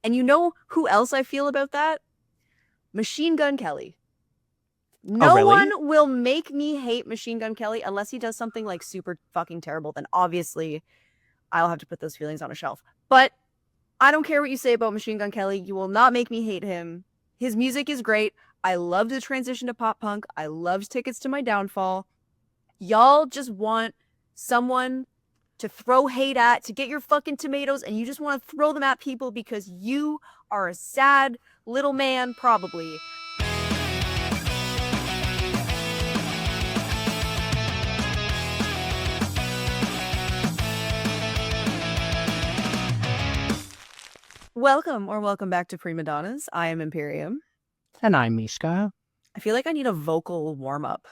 And you know who else I feel about that? Machine Gun Kelly. No really? one will make me hate Machine Gun Kelly unless he does something like super fucking terrible. Then obviously I'll have to put those feelings on a shelf. But I don't care what you say about Machine Gun Kelly. You will not make me hate him. His music is great. I loved the transition to pop punk. I loved Tickets to My Downfall. Y'all just want someone to throw hate at, to get your fucking tomatoes, and you just want to throw them at people because you are a sad little man, probably. Welcome back to PremoDonnas. I am Emperiam. And I'm Mishka. I feel like I need a vocal warm-up.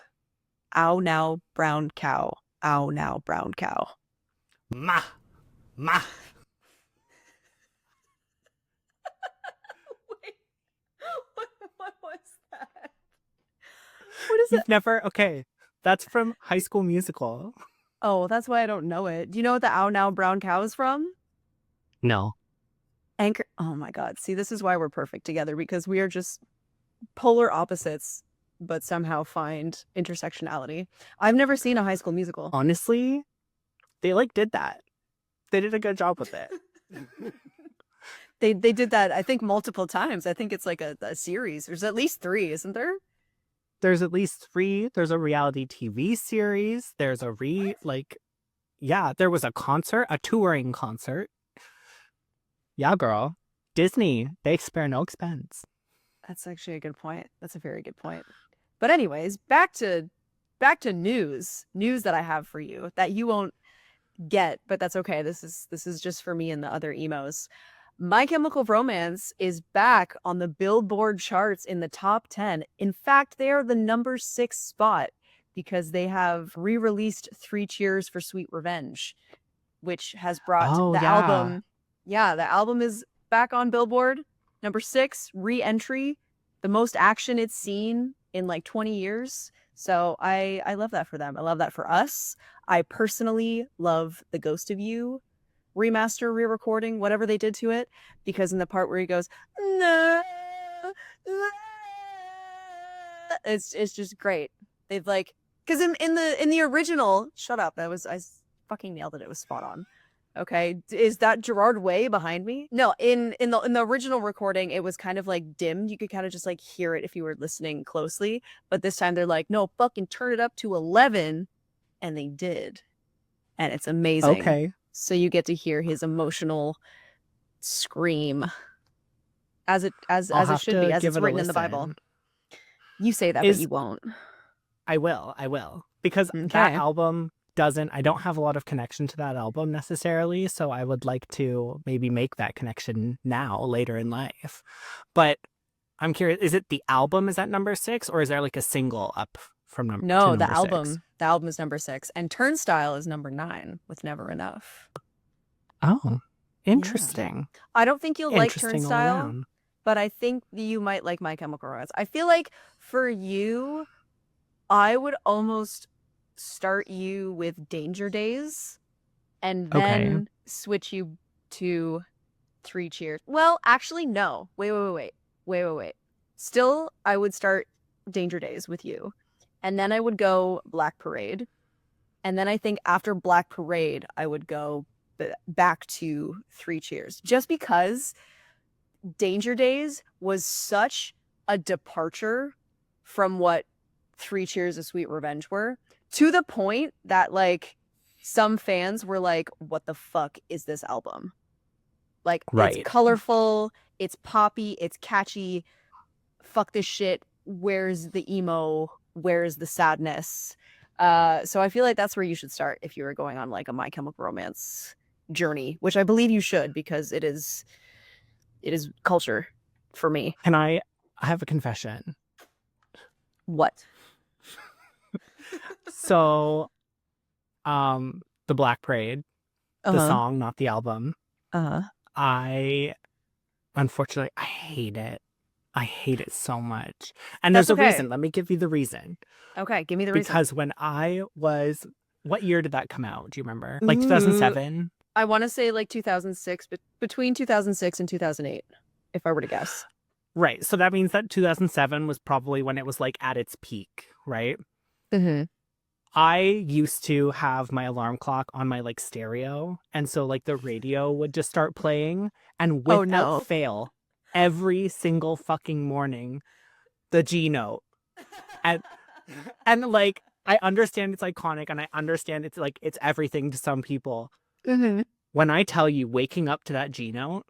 Ow now, brown cow. Ow now, brown cow. Ma. Wait. What was that? What is You've it? never... Okay, that's from High School Musical. Oh, that's why I don't know it. Do you know what the Ow Now Brown Cow is from? No. Anchor. Oh my God. See, this is why we're perfect together, because we are just polar opposites, but somehow find intersectionality. I've never seen a High School Musical. Honestly, they did that. They did a good job with it. They did that, I think, multiple times. I think it's like a series. There's at least 3, isn't there? There's at least 3. There's a reality TV series. There's a yeah, there was a concert, a touring concert. Yeah, girl. Disney, they spare no expense. That's actually a good point. That's a very good point. But anyways, back to news that I have for you that you won't get, but that's okay. This is just for me and the other emos. My Chemical Romance is back on the Billboard charts in the top 10. In fact, they are the number 6 spot because they have re-released 3 Cheers for Sweet Revenge, which has brought the album. Yeah, the album is back on Billboard. Number 6, re-entry, the most action it's seen in like 20 years. So I love that for them. I love that for us. I personally love The Ghost of You remaster, re-recording, whatever they did to it, because in the part where he goes, no, it's just great. They've because in the original, shut up, I fucking nailed it. It was spot on. Okay, is that Gerard Way behind me? No, in the original recording, it was kind of like dimmed. You could kind of just hear it if you were listening closely. But this time they're like, no, fucking turn it up to 11, and they did, and it's amazing. Okay. So you get to hear his emotional scream, as it should be, as it's written in the Bible. You say that, but you won't. I will, because that album I don't have a lot of connection to that album necessarily, so I would like to maybe make that connection now, later in life. But I'm curious, is it the album is at number 6, or is there a single up from number 6? No, the album is number 6, and Turnstile is number 9 with Never Enough. Oh, interesting. Yeah. I don't think you'll like Turnstile, but I think you might like My Chemical Romance. I feel like for you, I would almost start you with Danger Days and then switch you to 3 Cheers. Well, actually, no. Wait. Still, I would start Danger Days with you. And then I would go Black Parade. And then I think after Black Parade, I would go back to 3 Cheers. Just because Danger Days was such a departure from what 3 Cheers of Sweet Revenge were, to the point that some fans were like, what the fuck is this album? It's colorful, it's poppy, it's catchy. Fuck this shit. Where's the emo? Where's the sadness? So I feel like that's where you should start if you were going on a My Chemical Romance journey, which I believe you should, because it is culture for me. And I have a confession. What? So, the Black Parade, the song, not the album. Unfortunately, I hate it. I hate it so much. And there's a reason. Let me give you the reason. Okay, give me the reason. Because when what year did that come out? Do you remember? 2007? I want to say like 2006, but between 2006 and 2008, if I were to guess. Right. So that means that 2007 was probably when it was like at its peak, right? Mm-hmm. I used to have my alarm clock on my like stereo, and so like the radio would just start playing, and Oh without no. fail, every single fucking morning, the G note. And and like I understand it's iconic, and I understand it's like it's everything to some people. Mm-hmm. When I tell you waking up to that G note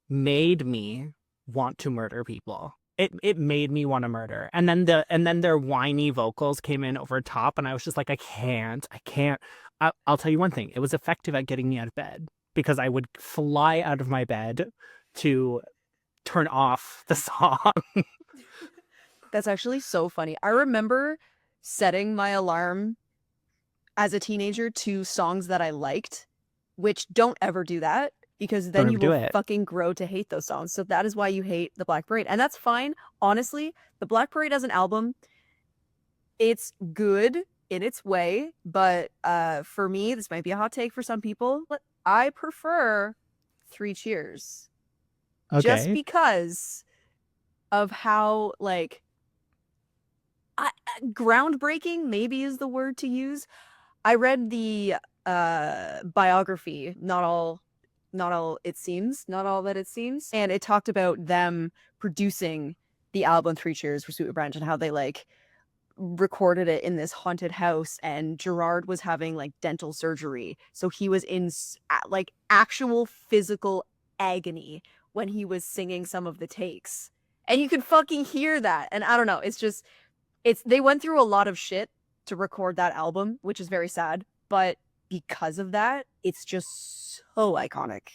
made me want to murder people. It made me want to murder. And then their whiny vocals came in over top, and I was just like, I can't. I'll tell you one thing. It was effective at getting me out of bed because I would fly out of my bed to turn off the song. That's actually so funny. I remember setting my alarm as a teenager to songs that I liked, which don't ever do that because Don't then ever you do will it. fucking grow to hate those songs. So that is why you hate the Black Parade. And that's fine. Honestly, the Black Parade as an album, it's good in its way, but for me, this might be a hot take for some people, but I prefer Three Cheers. Just Okay. because of how like groundbreaking maybe is the word to use. I read the biography, not all that it seems, and it talked about them producing the album Three Cheers for Sweet Branch and how they like recorded it in this haunted house, and Gerard was having like dental surgery, so he was in like actual physical agony when he was singing some of the takes, and you could fucking hear that. And I don't know, they went through a lot of shit to record that album, which is very sad, but because of that, it's just so iconic.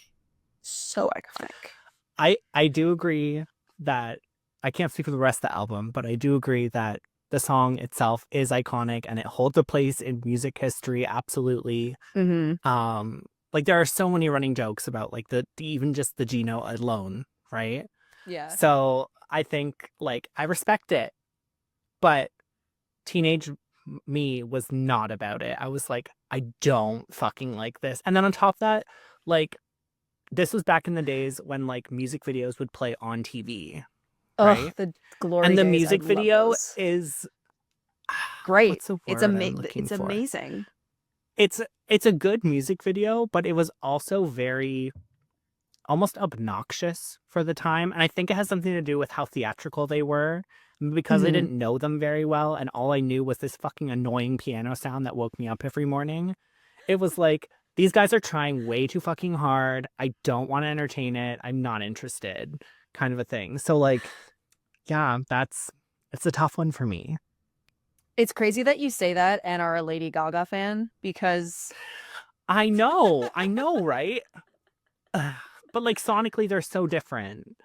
So iconic. I do agree that I can't speak for the rest of the album, but I do agree that the song itself is iconic and it holds a place in music history. Absolutely. Mm-hmm. Like there are so many running jokes about like the even just the G note alone, right? Yeah. So I think like I respect it, but teenage me was not about it. I was like, I don't fucking like this. And then on top of that, like this was back in the days when like music videos would play on TV, Oh, right? the glory And the days. I music love video those. is Great. what's the word I'm looking It's for? amazing. It's a good music video, but it was also very almost obnoxious for the time. And I think it has something to do with how theatrical they were because I Mm-hmm. didn't know them very well. And all I knew was this fucking annoying piano sound that woke me up every morning. It was like, these guys are trying way too fucking hard. I don't want to entertain it. I'm not interested, kind of a thing. So, like, yeah, it's a tough one for me. It's crazy that you say that and are a Lady Gaga fan because I know, right? But like sonically, they're so different.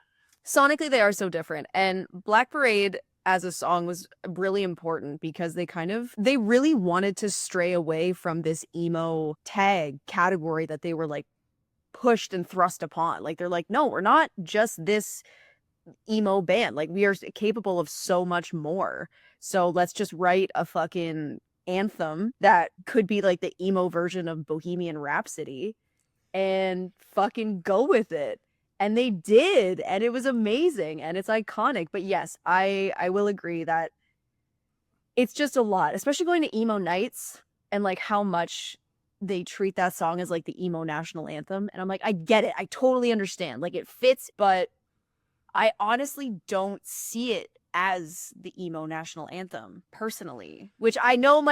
sonically they are so different. And Black Parade as a song was really important because they really wanted to stray away from this emo tag category that they were like pushed and thrust upon. Like they're like, no, we're not just this emo band. Like we are capable of so much more. So let's just write a fucking anthem that could be like the emo version of Bohemian Rhapsody and fucking go with it. And they did, and it was amazing and it's iconic. But yes, I will agree that it's just a lot, especially going to emo nights and like how much they treat that song as like the emo national anthem. And I'm like, I get it. I totally understand. Like it fits, but I honestly don't see it as the emo national anthem personally, which I know.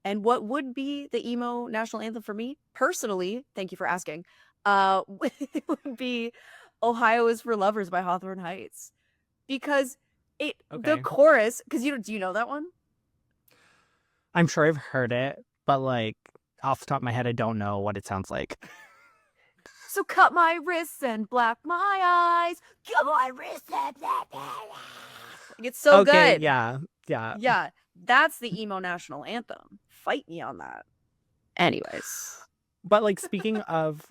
And what would be the emo national anthem for me personally? Thank you for asking. Would be "Ohio Is for Lovers" by Hawthorne Heights because the Okay. chorus. Because do you know that one? I'm sure I've heard it, but like off the top of my head, I don't know what it sounds like. So cut my wrists and black my eyes. Cut my wrists and black my eyes. Like, it's so Okay, good. yeah, yeah. Yeah, that's the emo national anthem. Fight me on that. Anyways. But like speaking of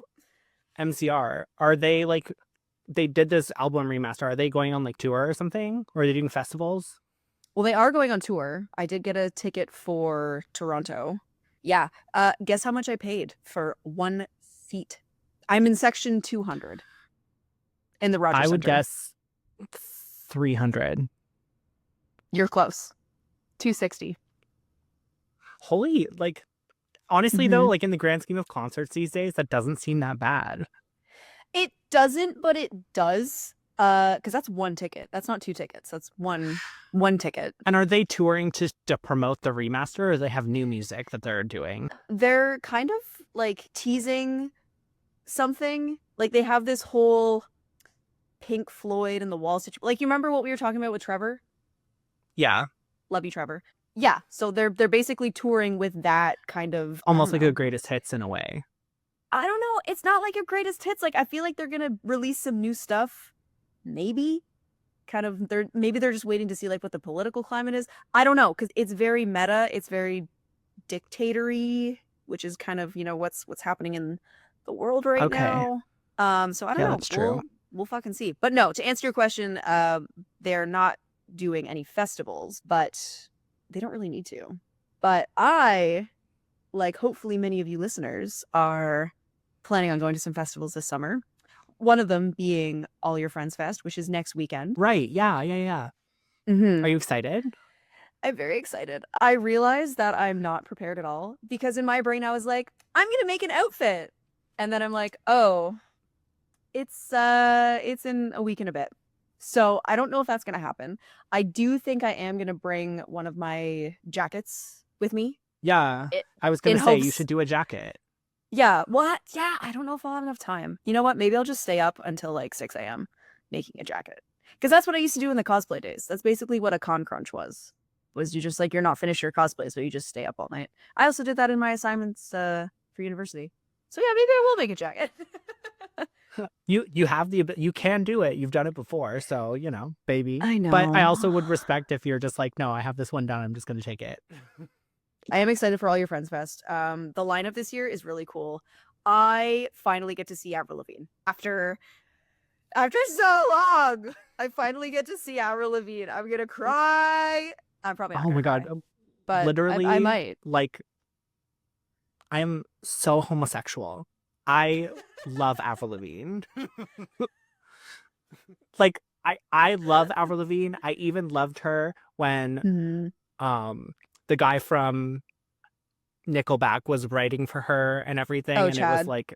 MCR, are they like they did this album remaster? Are they going on like tour or something? Or are they doing festivals? Well, they are going on tour. I did get a ticket for Toronto. Yeah. Guess how much I paid for one feet. I'm in section 200 in the Rogers Center. I would guess 300. You're close. 260. Holy, like, honestly, though, like in the grand scheme of concerts these days, that doesn't seem that bad. It doesn't, but it does. Because that's one ticket. That's not 2 tickets. That's one ticket. And are they touring to promote the remaster, or do they have new music that they're doing? They're kind of like teasing something. Like they have this whole Pink Floyd and the Wall situation. Like, you remember what we were talking about with Trevor? Yeah. Love you, Trevor. Yeah. So they're basically touring with that kind of almost like a greatest hits in a way. I don't know. It's not like a greatest hits. Like, I feel like they're gonna release some new stuff. Maybe. Kind of maybe they're just waiting to see like what the political climate is. I don't know, because it's very meta, it's very dictatory, which is kind of, you know, what's happening in the world right now. So I don't know. That's true. We'll fucking see. But no, to answer your question, they're not doing any festivals, but they don't really need to. But I, like hopefully many of you listeners, are planning on going to some festivals this summer. One of them being All Your Friends Fest, which is next weekend. Right. Yeah. Mm-hmm. Are you excited? I'm very excited. I realized that I'm not prepared at all, because in my brain I was like, I'm going to make an outfit. And then I'm like, oh, it's in a week and a bit. So I don't know if that's going to happen. I do think I am going to bring one of my jackets with me. Yeah. I was going to say you should do a jacket. Yeah. What? Yeah. I don't know if I'll have enough time. You know what? Maybe I'll just stay up until like 6 a.m. making a jacket. Because that's what I used to do in the cosplay days. That's basically what a con crunch was you just like, you're not finished your cosplay, so you just stay up all night. I also did that in my assignments for university. So yeah, maybe I will make a jacket. You have you can do it. You've done it before, so you know, baby. I know. But I also would respect if you're just like, no, I have this one done, I'm just gonna take it. I am excited for All Your Friends Fest. The lineup this year is really cool. I finally get to see Avril Lavigne after so long. I finally get to see Avril Lavigne. I'm gonna cry. I'm probably not. Oh my god! But literally, I might. Like, I am so homosexual. I love Avril Lavigne. Like, I love Avril Lavigne. I even loved her when the guy from Nickelback was writing for her and everything, and Chad. It was like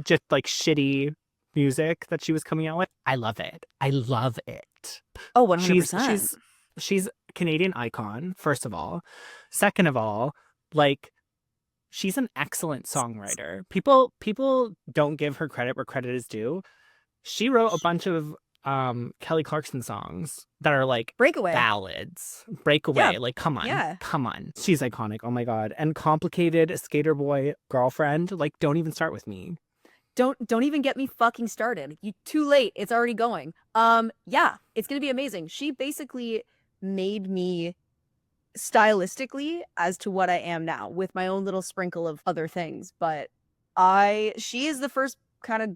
just like shitty music that she was coming out with. I love it. I love it. Oh, 100%. She's a Canadian icon, first of all. Second of all, like, she's an excellent songwriter. People don't give her credit where credit is due. She wrote a bunch of Kelly Clarkson songs that are like Breakaway ballads. Breakaway. Yeah. Like, come on. Yeah. Come on. She's iconic. Oh my god. And Complicated, Skater Boy, Girlfriend. Like, don't even start with me. Don't even get me fucking started. You too late. It's already going. Yeah, it's gonna be amazing. She basically made me stylistically as to what I am now, with my own little sprinkle of other things. But she is the first kind of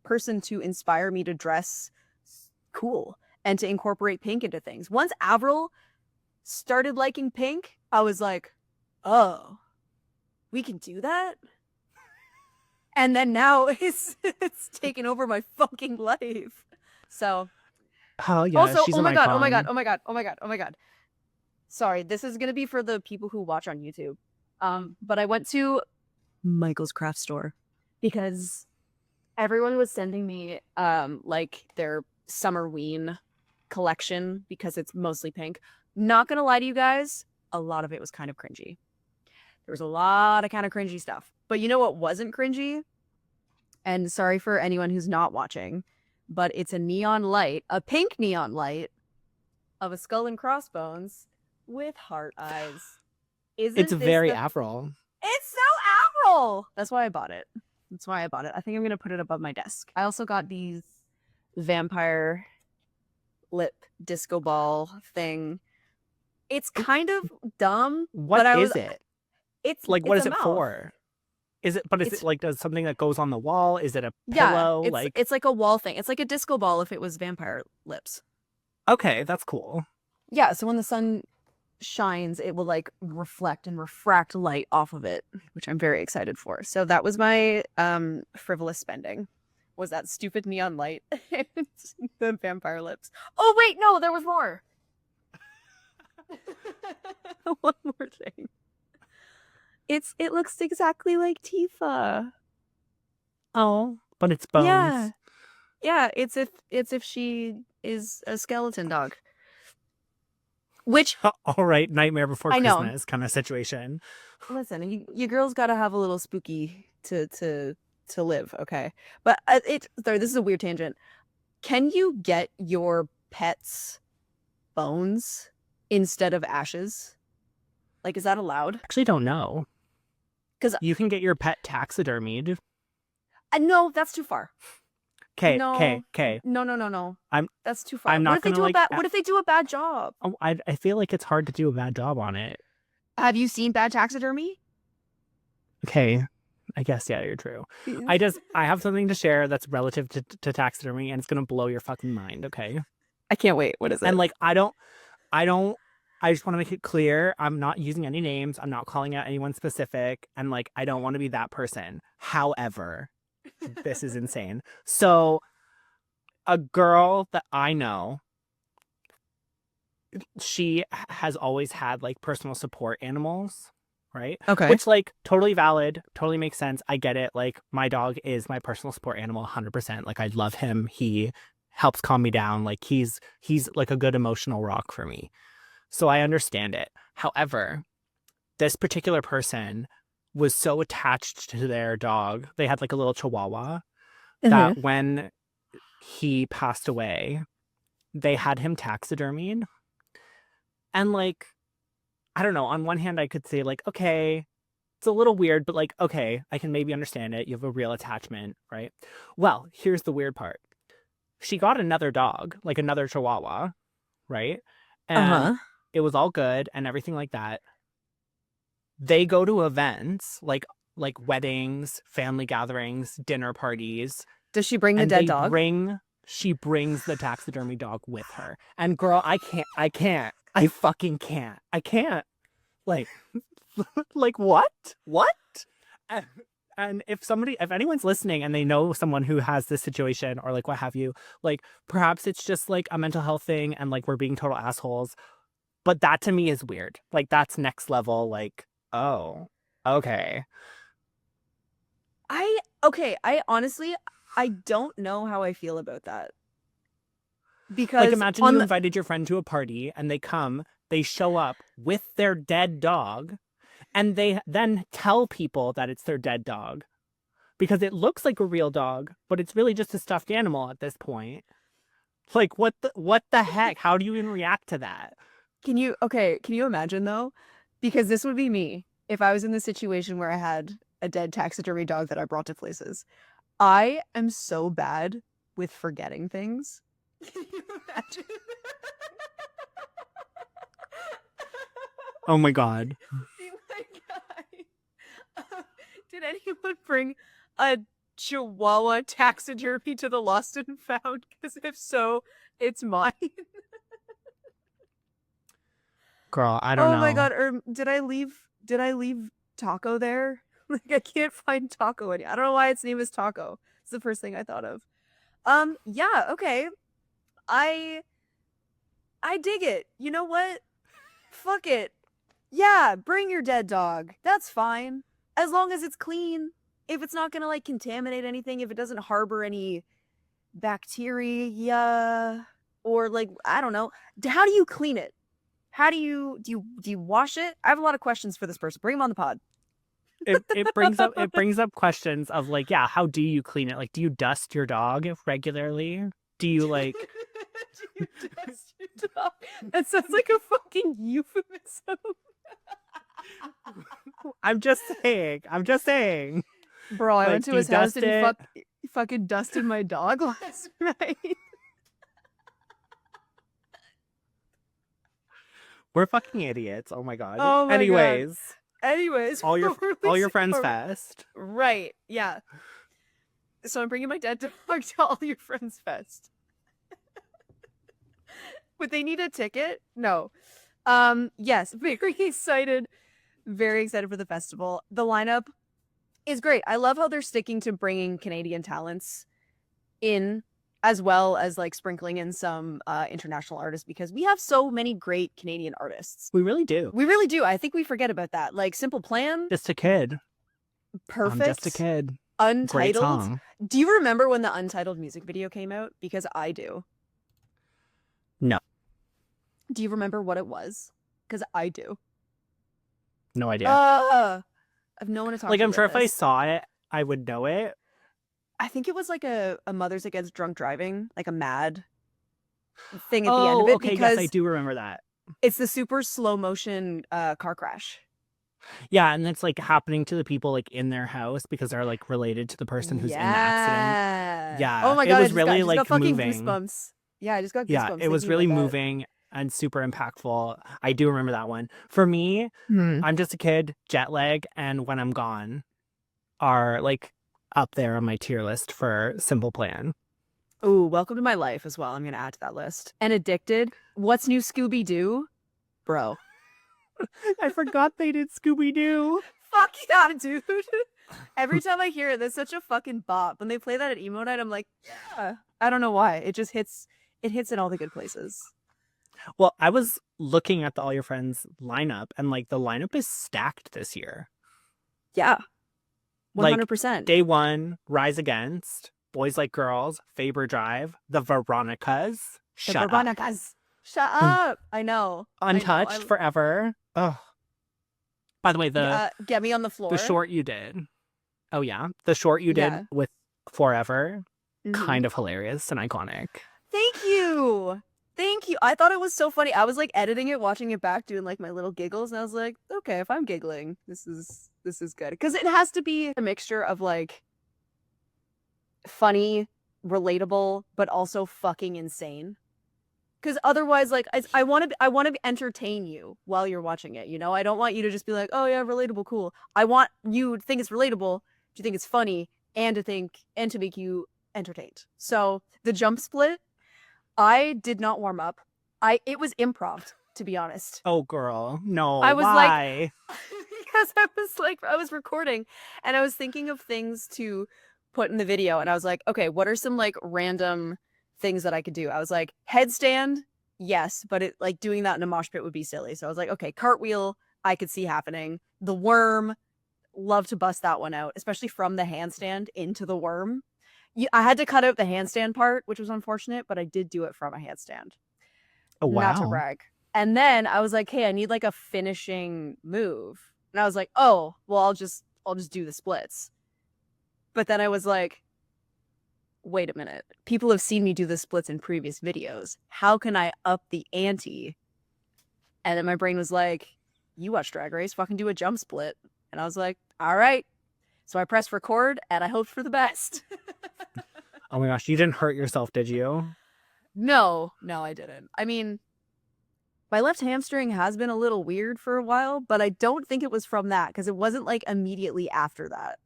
person to inspire me to dress cool and to incorporate pink into things. Once Avril started liking pink, I was like, oh, we can do that? And then now it's taken over my fucking life. So, oh yeah. Also, she's oh my god. Sorry, this is gonna be for the people who watch on YouTube. But I went to Michael's craft store because everyone was sending me like their Summerween collection because it's mostly pink. Not gonna lie to you guys, a lot of it was kind of cringy. There was a lot of kind of cringy stuff. But you know what wasn't cringy? And sorry for anyone who's not watching, but it's a neon light, a pink neon light of a skull and crossbones with heart eyes. It's very Avril. It's so Avril! That's why I bought it. I think I'm going to put it above my desk. I also got these vampire lip disco ball thing. It's kind of dumb. What is it? It's like, what is it mouth. For? Is it like, does something that goes on the wall? Is it a pillow? Yeah, it's like a wall thing. It's like a disco ball if it was vampire lips. Okay, that's cool. Yeah, so when the sun shines, it will like reflect and refract light off of it, which I'm very excited for. So that was my frivolous spending. Was that stupid neon light and the vampire lips. Oh wait, no, there was more. One more thing. It looks exactly like Tifa. Oh, but it's bones. Yeah. Yeah, it's if she is a skeleton dog. Which all right, Nightmare Before Christmas kind of situation. Listen, you girls got to have a little spooky to live, okay? But sorry, this is a weird tangent. Can you get your pets bones instead of ashes? Like, is that allowed? Actually, don't know. Because you can get your pet taxidermied. No, that's too far. Okay. No. That's too far. I'm not gonna what if they do a bad job? Oh, I feel like it's hard to do a bad job on it. Have you seen bad taxidermy? Okay. I guess, yeah, you're true. I have something to share that's relative to taxidermy, and it's gonna blow your fucking mind, okay? I can't wait. What is it? And like, I just want to make it clear, I'm not using any names. I'm not calling out anyone specific. And like, I don't want to be that person. However, this is insane. So a girl that I know, she has always had like personal support animals, right? Okay. Which like totally valid, totally makes sense. I get it. Like my dog is my personal support animal 100%. Like I love him. He helps calm me down. Like he's like a good emotional rock for me. So I understand it. However, this particular person was so attached to their dog. They had like a little chihuahua that when he passed away, they had him taxidermied. And like, I don't know, on one hand I could say like, okay, it's a little weird, but like, okay, I can maybe understand it. You have a real attachment, right? Well, here's the weird part. She got another dog, like another chihuahua, right? And it was all good and everything like that. They go to events like weddings, family gatherings, dinner parties. Does she bring the dead dog? She brings the taxidermy dog with her. And girl, I can't. I fucking can't. I can't. Like, like what? What? And if anyone's listening and they know someone who has this situation or like what have you, like perhaps it's just like a mental health thing and like we're being total assholes. But that to me is weird. Like that's next level. Like, oh, okay. I honestly, I don't know how I feel about that. Because like imagine you invited your friend to a party and they show up with their dead dog and they then tell people that it's their dead dog because it looks like a real dog, but it's really just a stuffed animal at this point. Like what the heck? How do you even react to that? Can you imagine though? Because this would be me if I was in the situation where I had a dead taxidermy dog that I brought to places. I am so bad with forgetting things. Can you imagine? Oh my god. Did anyone bring a Chihuahua taxidermy to the Lost and Found? Because if so, it's mine. Girl, I don't know. Oh my god, or did I leave Taco there? Like I can't find Taco anymore. I don't know why its name is Taco. It's the first thing I thought of. Yeah, okay. I dig it. You know what? Fuck it. Yeah, bring your dead dog. That's fine. As long as it's clean. If it's not gonna like contaminate anything, if it doesn't harbor any bacteria or like I don't know. How do you clean it? How do you wash it? I have a lot of questions for this person. Bring him on the pod. It brings up questions of like, yeah, how do you clean it? Like, do you dust your dog regularly? Do you like do you dust your dog? That sounds like a fucking euphemism. I'm just saying. Bro, I went to his house and he fucking dusted my dog last night. We're fucking idiots. Oh my god. Oh my Anyways. God. Anyways. All your friends fest. Right. Yeah. So I'm bringing my dead dog to all your friends fest. Would they need a ticket? No. Yes, very excited. Very excited for the festival. The lineup is great. I love how they're sticking to bringing Canadian talents in, as well as like sprinkling in some international artists, because we have so many great Canadian artists. We really do. We really do. I think we forget about that. Like Simple Plan. Just a Kid. Perfect. Just a Kid. Untitled. Great song. Do you remember when the Untitled music video came out? Because I do. No. Do you remember what it was? Because I do. No idea. I've no one to talk to. Like, I'm sure if I saw it, I would know it. I think it was like a Mothers Against Drunk Driving, like a MAD thing at the end of it. Okay, because yes, I do remember that. It's the super slow motion car crash. Yeah, and it's like happening to the people like in their house because they're like related to the person who's in the accident. Yeah. Oh my god, it was really got like fucking moving. Goosebumps. Yeah, I just got goosebumps. Yeah, it was really moving and super impactful. I do remember that one. For me, I'm Just a Kid, Jet Lag, and When I'm Gone are like up there on my tier list for Simple Plan. Ooh, Welcome to My Life as well. I'm gonna add to that list. And Addicted. What's New Scooby-Doo? Bro. I forgot they did Scooby-Doo. Fuck yeah, dude. Every time I hear it, that's such a fucking bop. When they play that at emo night, I'm like, yeah. I don't know why. It just hits. It hits in all the good places. Well, I was looking at the All Your Friends lineup, and like the lineup is stacked this year. Yeah, 100%. Like, Day One, Rise Against, Boys Like Girls, Faber Drive, The Veronicas. Shut up. I know. Untouched Forever. Oh. By the way, Get Me on the Floor. The short you did. Oh yeah, the short you did with Forever. Kind of hilarious and iconic. Thank you. I thought it was so funny. I was like editing it, watching it back, doing like my little giggles, and I was like, okay, if I'm giggling, this is good, because it has to be a mixture of like funny, relatable, but also fucking insane. Because otherwise, like, I want to entertain you while you're watching it. You know, I don't want you to just be like, oh yeah, relatable, cool. I want you to think it's relatable, to think it's funny, and to make you entertained. So the jump split, I did not warm up. It was improv, to be honest. Oh girl, no. I was why? Because I was recording and I was thinking of things to put in the video, and I was like, okay, what are some like random things that I could do? I was like, headstand, yes, but it like doing that in a mosh pit would be silly. So I was like, okay, cartwheel, I could see happening. The worm, love to bust that one out, especially from the handstand into the worm. I had to cut out the handstand part, which was unfortunate, but I did do it from a handstand. Oh wow. Not to brag. And then I was like, hey, I need like a finishing move. And I was like, oh, well, I'll just do the splits. But then I was like, wait a minute. People have seen me do the splits in previous videos. How can I up the ante? And then my brain was like, you watch Drag Race, fucking do a jump split. And I was like, all right. So I pressed record and I hoped for the best. Oh my gosh, you didn't hurt yourself, did you? No, I didn't. I mean, my left hamstring has been a little weird for a while, but I don't think it was from that, because it wasn't like immediately after that.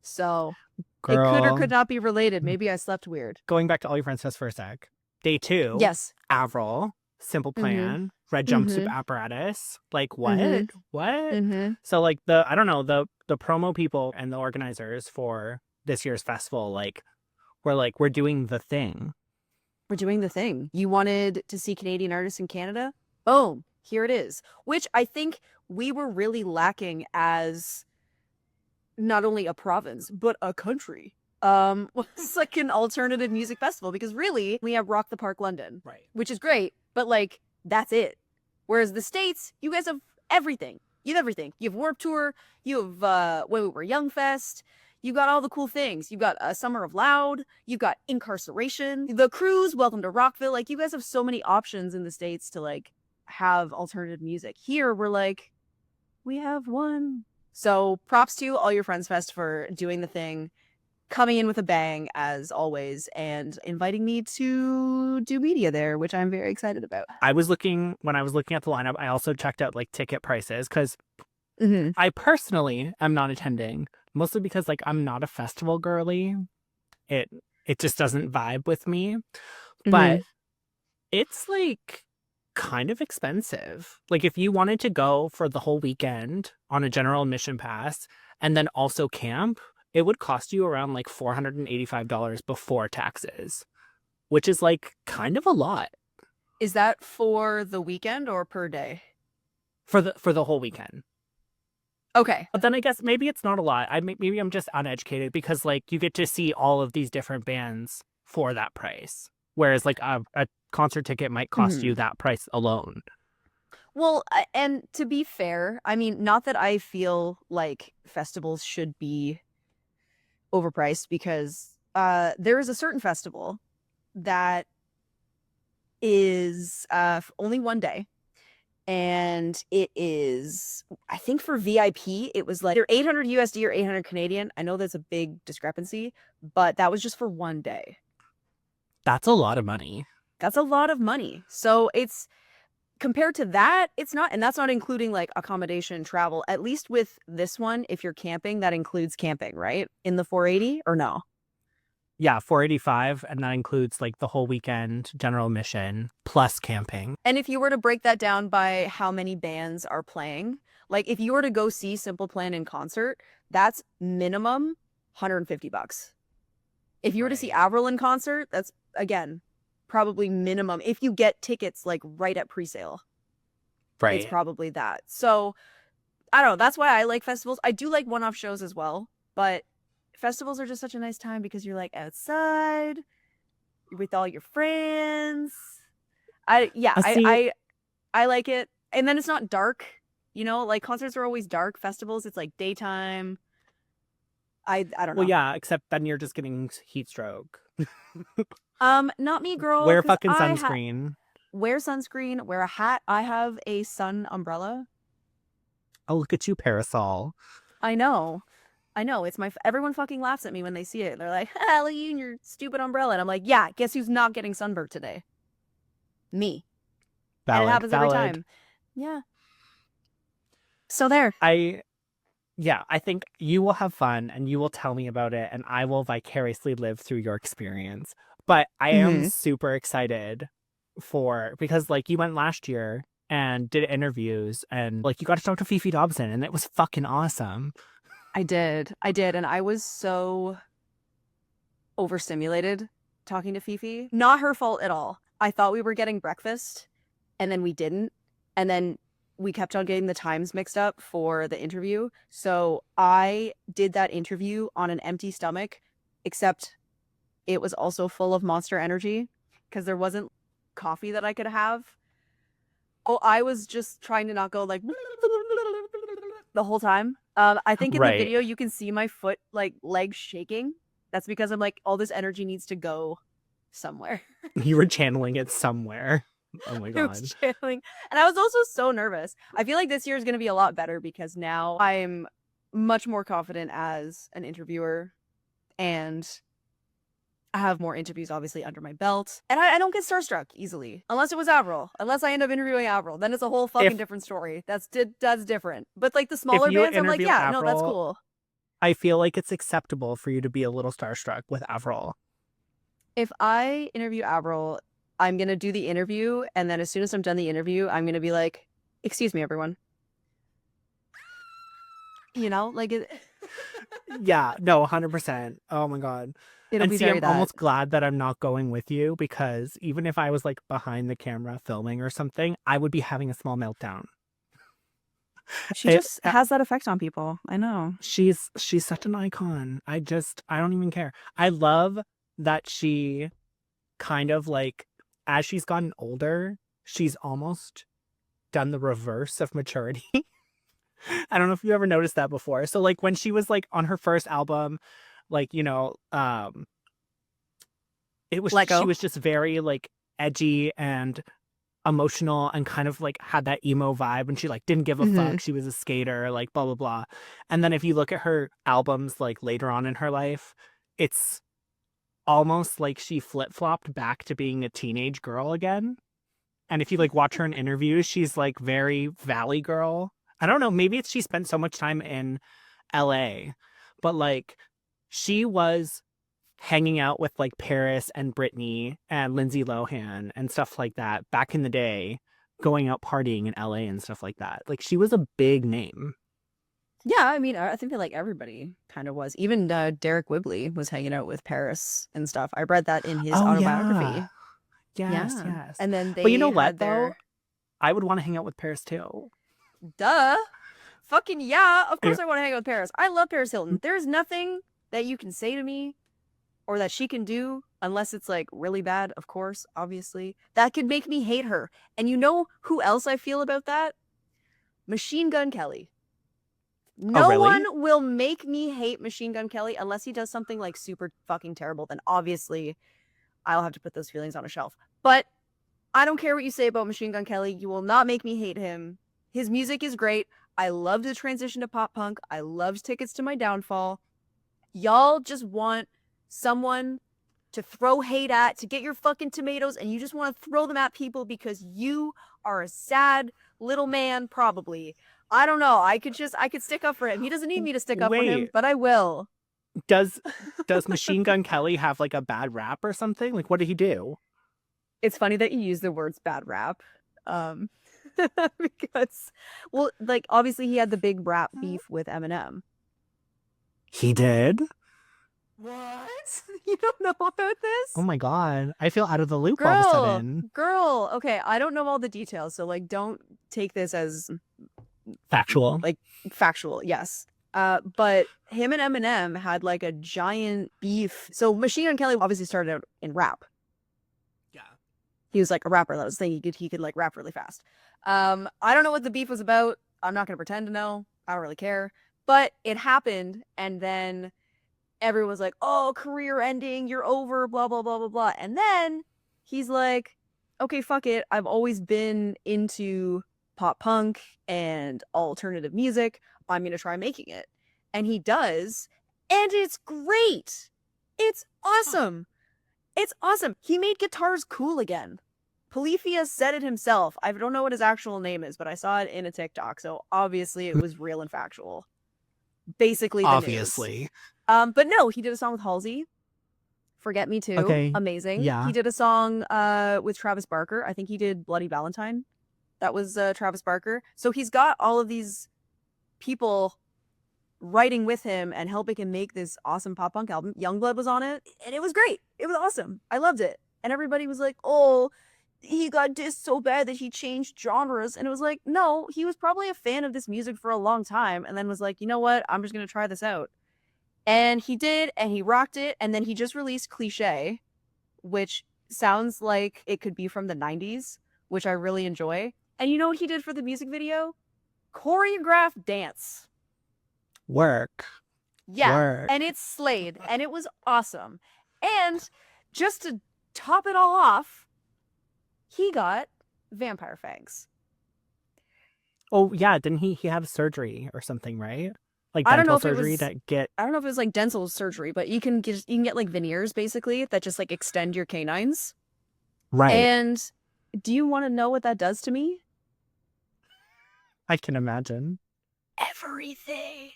So Girl, it could or could not be related. Maybe I slept weird. Going back to All Your Friends Fest for a sec. Day 2. Yes. Avril, Simple Plan, Red Jumpsuit Apparatus. Like what? What? So like the promo people and the organizers for this year's festival, like we're doing the thing. We're doing the thing. You wanted to see Canadian artists in Canada? Boom. Here it is. Which I think we were really lacking as not only a province, but a country. Was like an alternative music festival, because really we have Rock the Park London, right? Which is great, but like that's it. Whereas the States, you guys have everything. You have everything. You have Warped Tour. You have When We Were Young Fest. You got all the cool things. You've got Summer of Loud. You've got Incarceration. The Cruise. Welcome to Rockville. Like, you guys have so many options in the States to like have alternative music. Here we're like, we have one. So props to All Your Friends Fest for doing the thing, coming in with a bang as always, and inviting me to do media there, which I'm very excited about. When I was looking at the lineup, I also checked out like ticket prices, because I personally am not attending, mostly because like I'm not a festival girly. It just doesn't vibe with me. But it's like kind of expensive. Like if you wanted to go for the whole weekend on a general admission pass and then also camp, it would cost you around like $485 before taxes, which is like kind of a lot. Is that for the weekend or per day? For the whole weekend. Okay. But then I guess maybe it's not a lot. Maybe I'm just uneducated because like you get to see all of these different bands for that price. Whereas like a concert ticket might cost you that price alone. Well, and to be fair, I mean, not that I feel like festivals should be overpriced, because there is a certain festival that is only one day. And it is, I think for VIP, it was like either 800 USD or 800 Canadian. I know that's a big discrepancy, but that was just for one day. That's a lot of money. That's a lot of money. So it's, compared to that, it's not, and that's not including like accommodation, travel. At least with this one, if you're camping, that includes camping, right? In the 480 or no? Yeah, 485, and that includes like the whole weekend general admission plus camping. And if you were to break that down by how many bands are playing, like if you were to go see Simple Plan in concert, that's minimum $150. If you were to see Avril in concert, that's again probably minimum. If you get tickets like right at pre-sale, right, it's probably that. So I don't know. That's why I like festivals. I do like one-off shows as well, but festivals are just such a nice time because you're like outside, you're with all your friends. I like it. And then it's not dark, you know, like concerts are always dark. Festivals, it's like daytime. I don't know. Well, yeah, except then you're just getting heat stroke. Not me, girl. Wear fucking sunscreen. Wear sunscreen, wear a hat. I have a sun umbrella. Oh, look at you, parasol. I know. It's everyone fucking laughs at me when they see it. They're like, "Ah, look at you and your stupid umbrella." And I'm like, "Yeah, guess who's not getting sunburned today? Me." Valid, and it happens every time. Yeah. So there. I think you will have fun and you will tell me about it and I will vicariously live through your experience. But I am super excited because like you went last year and did interviews and like you got to talk to Fifi Dobson and it was fucking awesome. I did. And I was so overstimulated talking to Fifi. Not her fault at all. I thought we were getting breakfast and then we didn't. And then we kept on getting the times mixed up for the interview. So I did that interview on an empty stomach, except it was also full of Monster Energy because there wasn't coffee that I could have. Oh, I was just trying to not go like the whole time. I think in the video you can see my foot, like legs shaking. That's because I'm like, all this energy needs to go somewhere. You were channeling it somewhere. Oh my god. And I was also so nervous. I feel like this year is going to be a lot better because now I'm much more confident as an interviewer and I have more interviews obviously under my belt. And I don't get starstruck easily. Unless it was Avril. Unless I end up interviewing Avril. Then it's a whole fucking different story. That's different. But like the smaller bands, I'm like, yeah, Avril, no, that's cool. I feel like it's acceptable for you to be a little starstruck with Avril. If I interview Avril, I'm going to do the interview. And then as soon as I'm done the interview, I'm going to be like, excuse me, everyone. You know, like it. Yeah, no, 100%. Oh my god. It'll be very I'm almost glad that I'm not going with you because even if I was like behind the camera filming or something, I would be having a small meltdown. She just has that effect on people. I know. She's such an icon. I don't even care. I love that she kind of like, as she's gotten older, she's almost done the reverse of maturity. I don't know if you ever noticed that before. So like when she was like on her first album, like, you know, she was just very like edgy and emotional and kind of like had that emo vibe and she like didn't give a fuck. She was a skater, like blah, blah, blah. And then if you look at her albums like later on in her life, it's almost like she flip-flopped back to being a teenage girl again. And if you like watch her in interviews, she's like very Valley girl. I don't know, maybe it's she spent so much time in LA, but like she was hanging out with like Paris and Britney and Lindsay Lohan and stuff like that back in the day going out partying in LA and stuff like that. Like, she was a big name. Yeah, I mean, I think that like everybody kind of was. Even Derek Whibley was hanging out with Paris and stuff. I read that in his autobiography. Yeah. Yes. And then they but you know what, though? I would want to hang out with Paris too. Duh. Fucking yeah. Of course I want to hang out with Paris. I love Paris Hilton. There's nothing that you can say to me or that she can do, unless it's like really bad, of course, obviously, that could make me hate her. And you know who else I feel about that? Machine Gun Kelly. No one will make me hate Machine Gun Kelly unless he does something like super fucking terrible. Then obviously I'll have to put those feelings on a shelf. But I don't care what you say about Machine Gun Kelly. You will not make me hate him. His music is great. I loved the transition to pop punk. I loved Tickets to My Downfall. Y'all just want someone to throw hate at, to get your fucking tomatoes, and you just want to throw them at people because you are a sad little man, probably. I don't know. I could stick up for him. He doesn't need me to stick up for him, but I will. Does Machine Gun Kelly have like a bad rap or something? Like, what did he do? It's funny that you use the words bad rap. Because, well, like, obviously he had the big rap beef with Eminem. He did? What? You don't know about this? Oh my god. I feel out of the loop all of a sudden. Girl, okay, I don't know all the details, so like don't take this as factual. Like factual, yes. But him and Eminem had like a giant beef. So Machine Gun Kelly obviously started out in rap. Yeah. He was like a rapper. That was the thing. He could like rap really fast. I don't know what the beef was about. I'm not gonna pretend to know. I don't really care. But it happened, and then everyone was like, oh, career ending, you're over, blah, blah, blah, blah, blah. And then he's like, okay, fuck it. I've always been into pop punk and alternative music. I'm going to try making it. And he does. And it's great. It's awesome. It's awesome. He made guitars cool again. Polyphia said it himself. I don't know what his actual name is, but I saw it in a TikTok. So obviously it was real and factual. Basically the obviously news. But no, he did a song with Halsey. Forget Me Too. Okay. Amazing. Yeah. He did a song with Travis Barker. I think he did Bloody Valentine. That was Travis Barker. So he's got all of these people writing with him and helping him make this awesome pop punk album. Youngblood was on it, and it was great. It was awesome. I loved it. And everybody was like, oh, he got dissed so bad that he changed genres. And it was like, no, he was probably a fan of this music for a long time and then was like, you know what? I'm just going to try this out. And he did, and he rocked it. And then he just released Cliché, which sounds like it could be from the 90s, which I really enjoy. And you know what he did for the music video? Choreographed dance. Work. Yeah. Work. And it slayed. And it was awesome. And just to top it all off, he got vampire fangs. Oh yeah, didn't he have surgery or something, right? Like I don't know dental if surgery it was, that get I don't know if it was like dental surgery, but you can get like veneers basically that just like extend your canines. Right. And do you want to know what that does to me? I can imagine. Everything.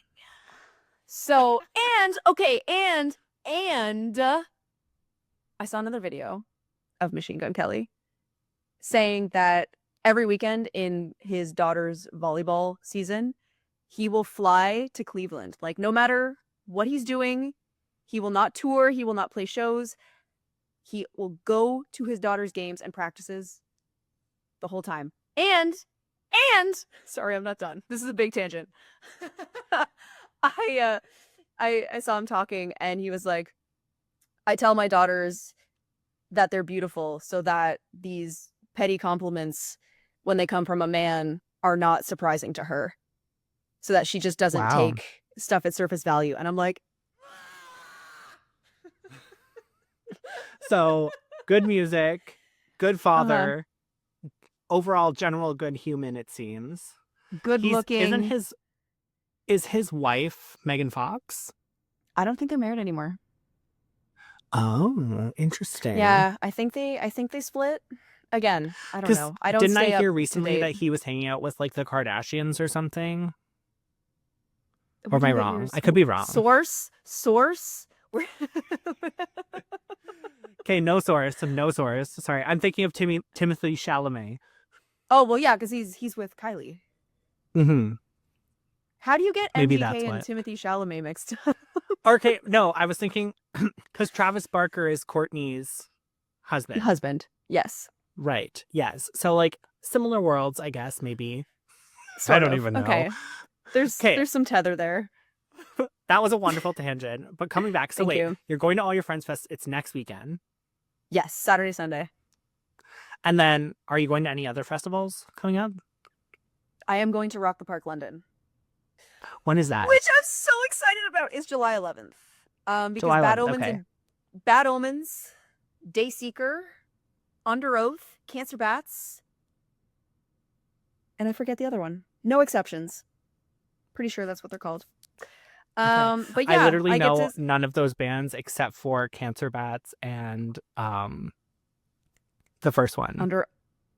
So, and okay, and I saw another video of Machine Gun Kelly saying that every weekend in his daughter's volleyball season, he will fly to Cleveland. Like, no matter what he's doing, he will not tour, he will not play shows. He will go to his daughter's games and practices the whole time. And sorry, I'm not done. This is a big tangent. I saw him talking and he was like, I tell my daughters that they're beautiful so that these petty compliments when they come from a man are not surprising to her, so that she just doesn't take stuff at surface value. And I'm like, so good music, good father, overall general good human, it seems. Good looking. Is his wife Megan Fox? I don't think they're married anymore. Oh, interesting. Yeah, I think they split. Again, I don't know. I don't. Didn't I hear recently that he was hanging out with like the Kardashians or something? Or am I wrong? I could be wrong. Source. Okay, no source. Sorry, I'm thinking of Timothy Chalamet. Oh, well, yeah, because he's with Kylie. Mm-hmm. How do you get Maybe MGK that's and what. Timothy Chalamet mixed up? Okay, no, I was thinking because Travis Barker is Courtney's husband. Husband, yes. Right, yes. So, like, similar worlds, I guess, maybe. Sort I don't of. even know. Okay. There's some tether there. That was a wonderful tangent. But coming back, so Thank wait, you. You're going to All Your Friends Fest. It's next weekend. Yes, Saturday, Sunday. And then, are you going to any other festivals coming up? I am going to Rock the Park London. When is that? Which I'm so excited about. It's July 11th. Because July 11th, Bad Omens okay. and Bad Omens, Dayseeker, Under Oath, Cancer Bats, and I forget the other one. No Exceptions. Pretty sure that's what they're called. Okay. But yeah, I literally know none of those bands except for Cancer Bats and the first one. Under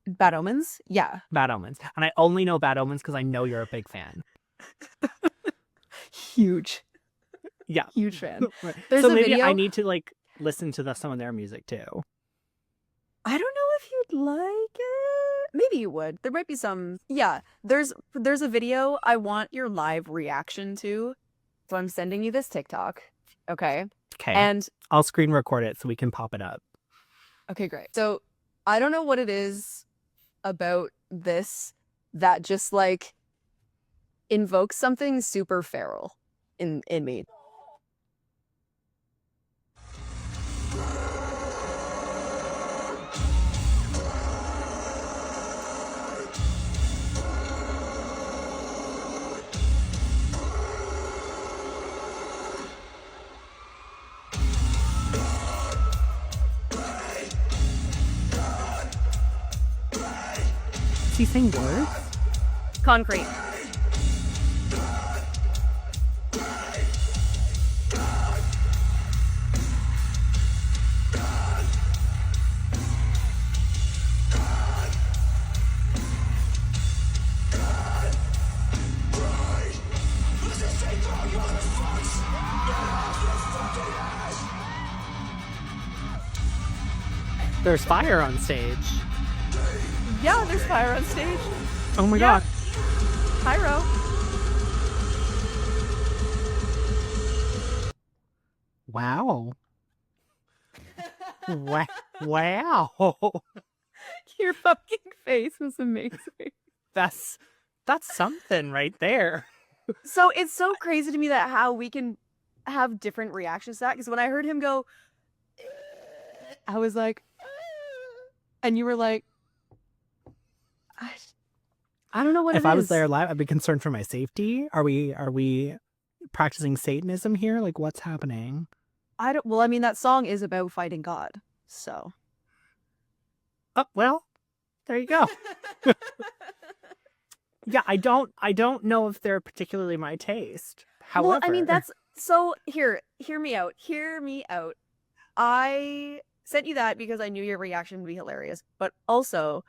Bad Omens? Yeah. Bad Omens. And I only know Bad Omens because I know you're a big fan. Huge. Yeah. Huge fan. So maybe I need to like listen to some of their music too. I don't know if you'd like it. Maybe you would. There might be some. Yeah. There's a video I want your live reaction to. So I'm sending you this TikTok. Okay. Okay. And I'll screen record it so we can pop it up. Okay, great. So I don't know what it is about this that just like invokes something super feral in me. Is he saying words? Concrete. There's fire on stage. Yeah, there's fire on stage. Oh my god. Pyro. Wow. Wow. Your fucking face was amazing. That's something right there. So it's so crazy to me that how we can have different reactions to that. Because when I heard him go, I was like, and you were like, I don't know what it is. If I was there live, I'd be concerned for my safety. Are we practicing Satanism here? Like, what's happening? Well, I mean, that song is about fighting God, so. Oh, well, there you go. Yeah, I don't know if they're particularly my taste. However, well, I mean, that's so. Hear me out. Hear me out. I sent you that because I knew your reaction would be hilarious, but also,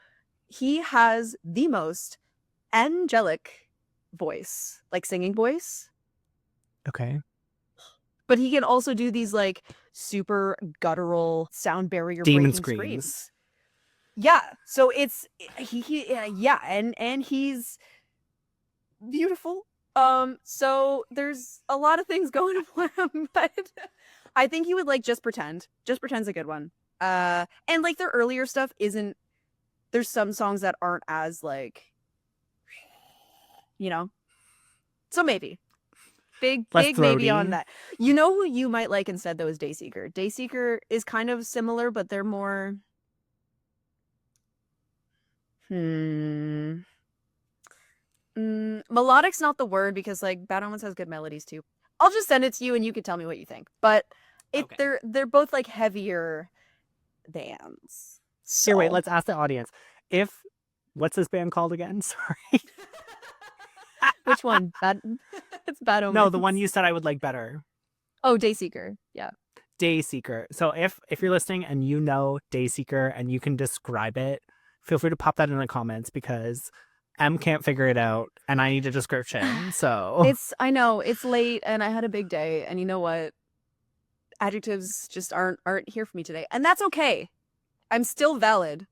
he has the most angelic voice, like singing voice. Okay. But he can also do these like super guttural sound barrier demon breaking screams. Yeah. So it's yeah, and he's beautiful. So there's a lot of things going for him, but I think he would like Just Pretend. Just Pretend's a good one. And like their earlier stuff isn't. There's some songs that aren't as like, you know. So maybe. Big maybe on that. You know who you might like instead though is Dayseeker. Dayseeker is kind of similar, but they're more melodic's not the word because like Bad Omens has good melodies too. I'll just send it to you and you can tell me what you think. But they're both like heavier bands. So. Here, wait, let's ask the audience. What's this band called again? Sorry. Which one? It's Bad Omens. No, the one you said I would like better. Oh, Dayseeker. Yeah. Dayseeker. So if you're listening and you know Dayseeker and you can describe it, feel free to pop that in the comments because M can't figure it out and I need a description. So I know it's late and I had a big day and you know what? Adjectives just aren't here for me today. And that's okay. I'm still valid.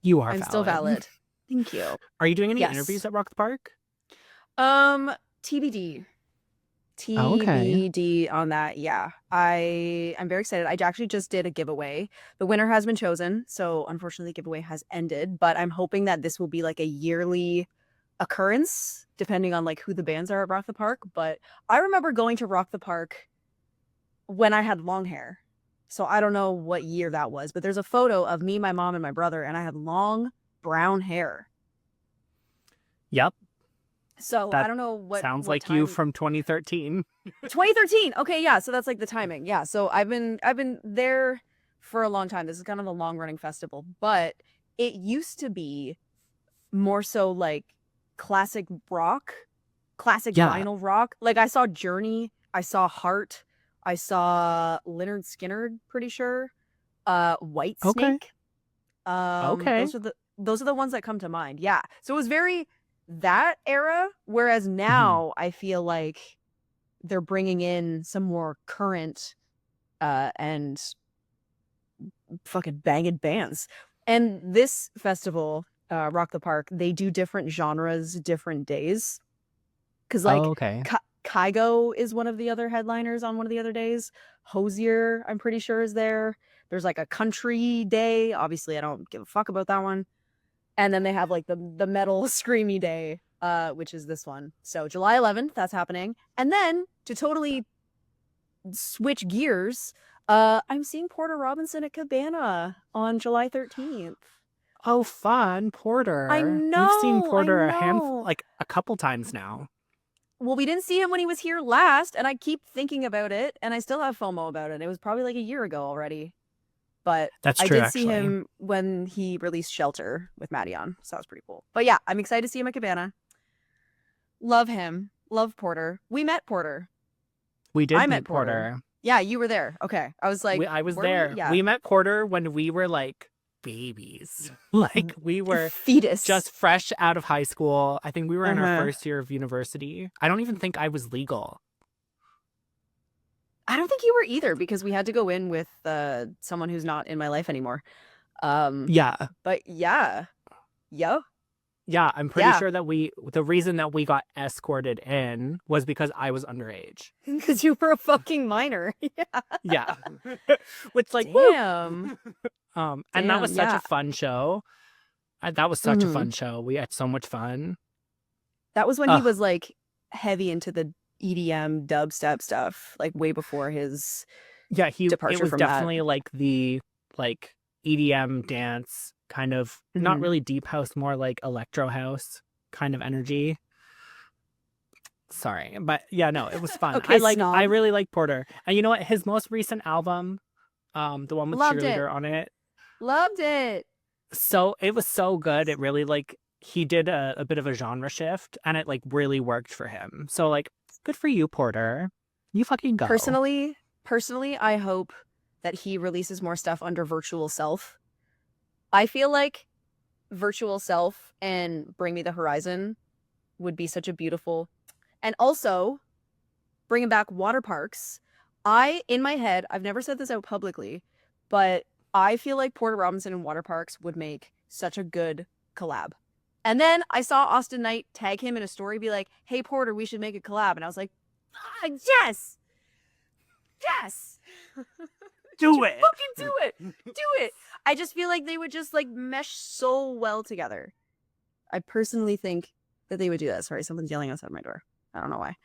You are I'm still valid. Thank you. Are you doing any Yes. interviews at Rock the Park? TBD. Oh, okay. TBD on that. Yeah. I'm very excited. I actually just did a giveaway. The winner has been chosen, so unfortunately the giveaway has ended, but I'm hoping that this will be like a yearly occurrence depending on like who the bands are at Rock the Park. But I remember going to Rock the Park when I had long hair. So I don't know what year that was, but there's a photo of me, my mom, and my brother, and I had long brown hair. Yep. So That I don't know what sounds what like time... you from 2013. 2013. Okay, yeah. So that's like the timing. Yeah. So I've been there for a long time. This is kind of a long running festival, but it used to be more so like classic rock, classic Yeah. vinyl rock. Like I saw Journey, I saw Heart, I saw Leonard Skinner, pretty sure. White Okay. Snake. Okay. Those are the ones that come to mind. Yeah. So it was very that era, whereas now I feel like they're bringing in some more current and fucking banging bands. And this festival, Rock the Park, they do different genres, different days. Because like Okay. Kygo is one of the other headliners on one of the other days. Hosier, I'm pretty sure, is there. There's like a country day. Obviously, I don't give a fuck about that one. And then they have like the metal screamy day, which is this one. So July 11th, that's happening. And then to totally switch gears, I'm seeing Porter Robinson at Cabana on July 13th. Oh, fun. Porter. I We've seen know, I Porter know. a couple times now. Well, we didn't see him when he was here last, and I keep thinking about it, and I still have FOMO about it. It was probably like a year ago already. But That's I true, did actually. see him when he released Shelter with Maddie on, so that was pretty cool. But yeah, I'm excited to see him at Cabana. Love him. Love Porter. We met Porter. We did I meet met Porter. Porter. Yeah, you were there. Okay. I was like, I was there. Yeah. We met Porter when we were like babies. Like we were fetus. just fresh out of high school. I think we were in our first year of university. I don't even think I was legal. I don't think you were either, because we had to go in with someone who's not in my life anymore. Yeah. But yeah. Yo. Yeah, I'm pretty sure that the reason that we got escorted in was because I was underage. Because you were a fucking minor. Yeah. Yeah. Which like, damn. And that was such a fun show. That was such a fun show. We had so much fun. That was when he was like heavy into the EDM dubstep stuff, like way before his departure. It was from definitely that. like the like EDM dance kind of, not really deep house, more like electro house kind of energy. Sorry, but yeah, no, it was fun. Okay, I really like Porter. And you know what? His most recent album, the one with Cheerleader on it. Loved it. So it was so good. It really like he did a bit of a genre shift, and it like really worked for him. So like, good for you, Porter. You fucking go. Personally, I hope that he releases more stuff under Virtual Self. I feel like Virtual Self and Bring Me the Horizon would be such a beautiful... And also, bringing back water parks. In my head, I've never said this out publicly, but I feel like Porter Robinson and water parks would make such a good collab. And then I saw Austin Knight tag him in a story, be like, hey, Porter, we should make a collab. And I was like, yes! Yes! Do it! Fucking do it! Do it! I just feel like they would just like mesh so well together. I personally think that they would do that. Sorry, someone's yelling outside my door. I don't know why.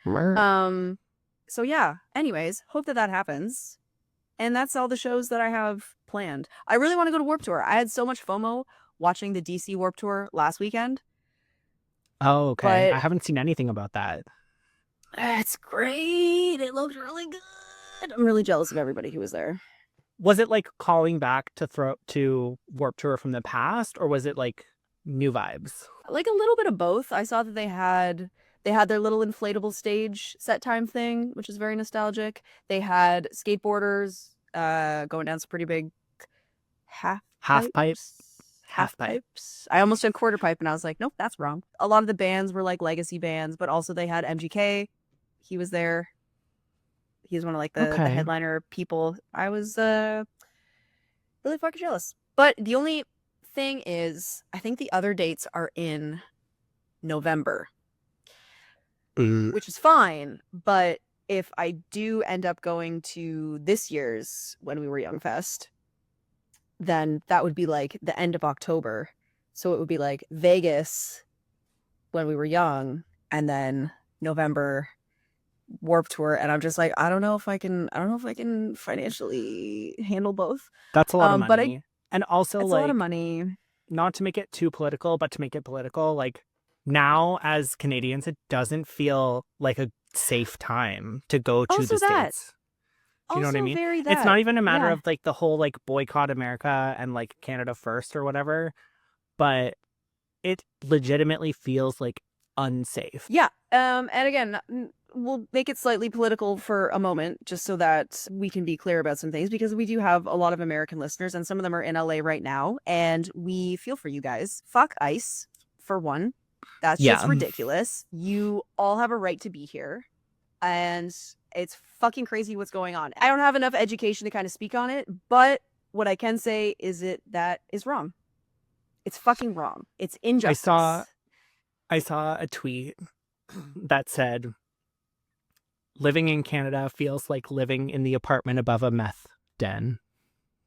So yeah, anyways, hope that happens. And that's all the shows that I have planned. I really want to go to Warped Tour. I had so much FOMO watching the DC Warped Tour last weekend. Oh, okay. I haven't seen anything about that. It's great. It looked really good. I'm really jealous of everybody who was there. Was it like calling back to Warped Tour from the past, or was it like new vibes? Like a little bit of both. I saw that they had their little inflatable stage set time thing, which is very nostalgic. They had skateboarders going down some pretty big half pipes. I almost said quarter pipe, and I was like, nope, that's wrong. A lot of the bands were like legacy bands, but also they had MGK. He was there. He was one of like the headliner people. I was really fucking jealous. But the only thing is, I think the other dates are in November, which is fine. But if I do end up going to this year's When We Were Young Fest, then that would be like the end of October. So it would be like Vegas When We Were Young, and then November Warped Tour. And I'm just like, I don't know if I can financially handle both. That's a lot of money. And also, it's like, a lot of money. Not to make it too political, but to make it political, like, now as Canadians, it doesn't feel like a safe time to go to the States. Do you know what I mean? It's not even a matter of like the whole like boycott America and like Canada first or whatever, but it legitimately feels like unsafe. Yeah. And again, we'll make it slightly political for a moment just so that we can be clear about some things, because we do have a lot of American listeners and some of them are in LA right now, and we feel for you guys. Fuck ICE, for one. That's just ridiculous. You all have a right to be here, and it's fucking crazy what's going on. I don't have enough education to kind of speak on it, but what I can say is that is wrong. It's fucking wrong. It's injustice. I saw a tweet that said, living in Canada feels like living in the apartment above a meth den.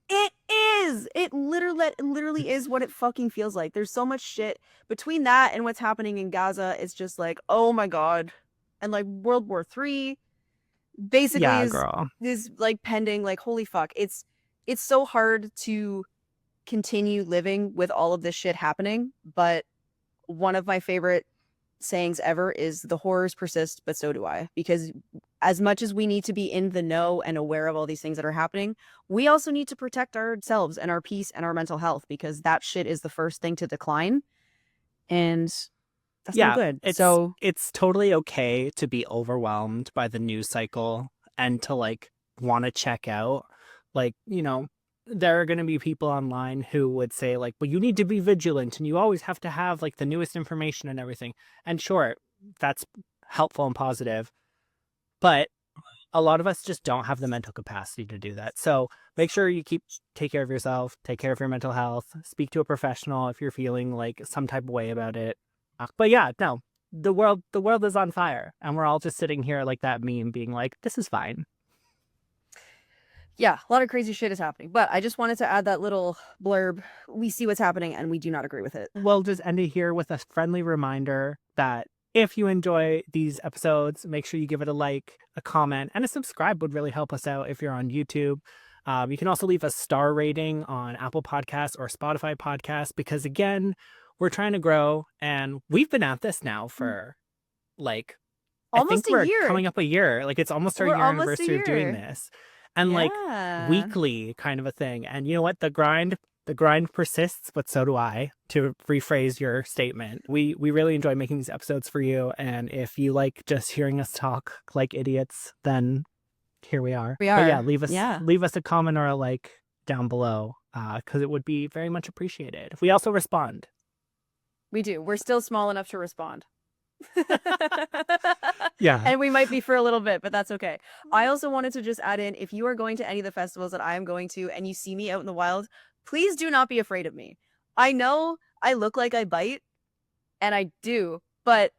It is. It literally is what it fucking feels like. There's so much shit between that and what's happening in Gaza. It's just like, oh my God. And like World War III basically is like pending. Like, holy fuck. It's so hard to continue living with all of this shit happening. But one of my favorite sayings ever is, the horrors persist, but so do I. Because as much as we need to be in the know and aware of all these things that are happening, we also need to protect ourselves and our peace and our mental health, because that shit is the first thing to decline. And that's not good. It's totally okay to be overwhelmed by the news cycle and to like want to check out. Like, you know, there are going to be people online who would say like, well, you need to be vigilant and you always have to have like the newest information and everything. And sure, that's helpful and positive, but a lot of us just don't have the mental capacity to do that. So make sure you take care of yourself, take care of your mental health, speak to a professional if you're feeling like some type of way about it. But yeah, no, the world is on fire, and we're all just sitting here like that meme being like, this is fine. Yeah, a lot of crazy shit is happening. But I just wanted to add that little blurb. We see what's happening and we do not agree with it. We'll just end it here with a friendly reminder that if you enjoy these episodes, make sure you give it a like, a comment, and a subscribe would really help us out if you're on YouTube. You can also leave a star rating on Apple Podcasts or Spotify Podcasts, because again, we're trying to grow, and we've been at this now for like almost a year. Coming up a year. Like, it's almost our year anniversary of doing this. And like weekly kind of a thing. And you know what? The grind persists, but so do I, to rephrase your statement. We really enjoy making these episodes for you. And if you like just hearing us talk like idiots, then here we are. But yeah, leave us a comment or a like down below, because it would be very much appreciated. We also respond. We do. We're still small enough to respond. Yeah. And we might be for a little bit, but that's okay. I also wanted to just add in, if you are going to any of the festivals that I am going to and you see me out in the wild, please do not be afraid of me. I know I look like I bite, and I do, but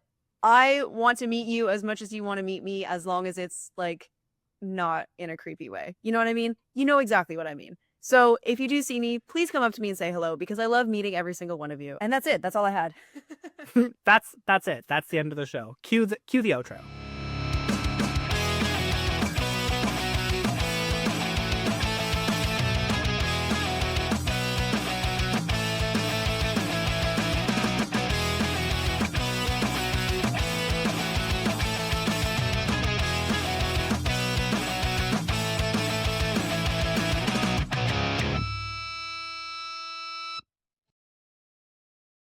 I want to meet you as much as you want to meet me, as long as it's like not in a creepy way. You know what I mean? You know exactly what I mean. So if you do see me, please come up to me and say hello, because I love meeting every single one of you. And that's it. That's all I had. That's it. That's the end of the show. Cue the outro.